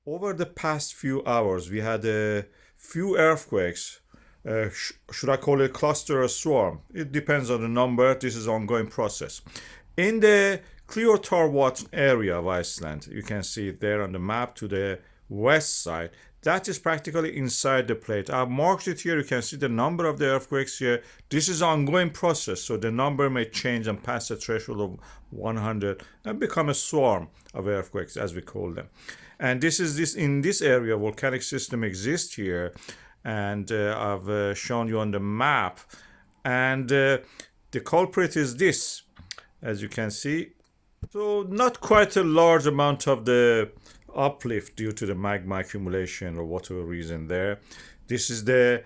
Over the past few hours, we had a few earthquakes. Should I call it cluster or swarm? It depends on the number. This is an ongoing process. In the Grjótárvatn area of Iceland, you can see it there on the map to the west side. That is practically inside the plate. I've marked it here. You can see the number of the earthquakes here. This is an ongoing process, so the number may change and pass the threshold of 100 and become a swarm of earthquakes, as we call them. And this is in this area, volcanic system exists here, and I've shown you on the map. And the culprit is this, as you can see. So not quite a large amount of the uplift due to the magma accumulation or whatever reason there. This is the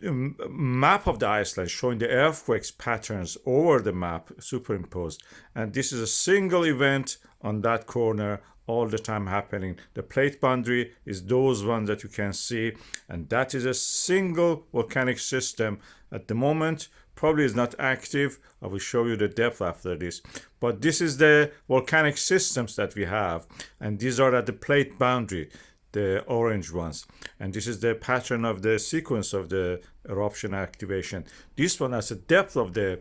map of the Iceland showing the earthquakes patterns over the map superimposed, and this is a single event on that corner all the time happening. The plate boundary is those ones that you can see, and that is a single volcanic system at the moment. Probably is not active. I will show you the depth after this, but this is the volcanic systems that we have, and these are at the plate boundary, the orange ones, and this is the pattern of the sequence of the eruption activation. This one has a depth of the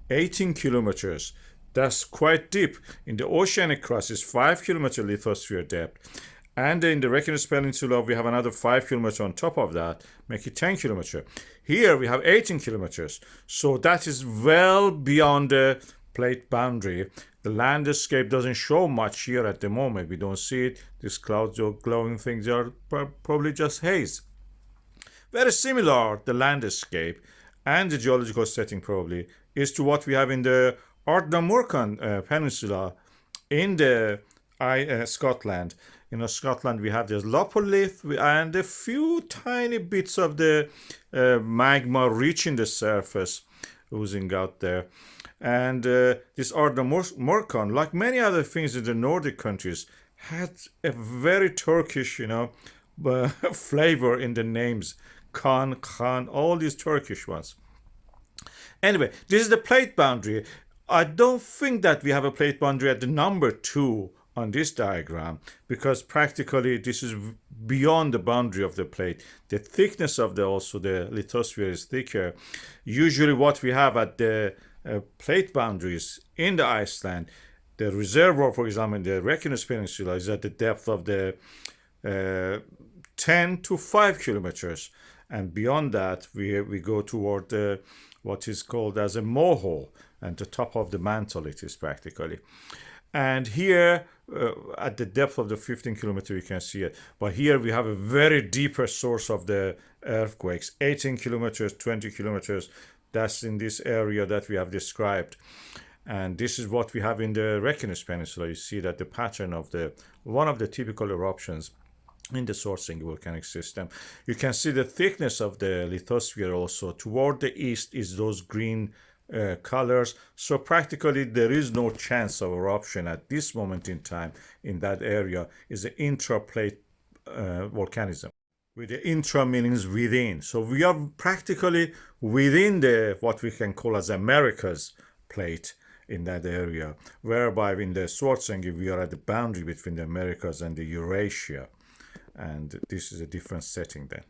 18 kilometers. That's quite deep. In the oceanic crust is 5-kilometer lithosphere depth, and in the Reykjanes Peninsula we have another 5 kilometers on top of that, make it 10 kilometers. Here we have 18 kilometers, so that is well beyond the plate boundary. The landscape doesn't show much here at the moment. We don't see it. These clouds or glowing things are probably just haze. Very similar, the landscape and the geological setting probably is to what we have in the Ardnamurchan Peninsula in the Scotland. In Scotland we have this Lopolith and a few tiny bits of the magma reaching the surface, oozing out there. And this Ardnamurchan, like many other things in the Nordic countries, had a very Turkish, flavor in the names. Khan, all these Turkish ones. Anyway, this is the plate boundary. I don't think that we have a plate boundary at the number 2 on this diagram, because practically this is beyond the boundary of the plate. The thickness of the lithosphere is thicker. Usually what we have at the plate boundaries in the Iceland, the reservoir, for example, in the Reykjanes Peninsula is at the depth of the 10 to 5 kilometers. And beyond that, we go toward what is called as a mohole, and the top of the mantle it is practically. And here, at the depth of the 15 kilometer, you can see it. But here we have a very deeper source of the earthquakes, 18 kilometers, 20 kilometers. That's in this area that we have described. And this is what we have in the Reykjanes Peninsula. You see that the pattern of one of the typical eruptions in the sourcing volcanic system. You can see the thickness of the lithosphere also. Toward the east is those green colors. So practically there is no chance of eruption at this moment in time in that area. Is the intraplate volcanism. With the intra means within. So we are practically within the what we can call as America's plate in that area, whereby in the Schwarzenegger we are at the boundary between the Americas and the Eurasia. And this is a different setting then.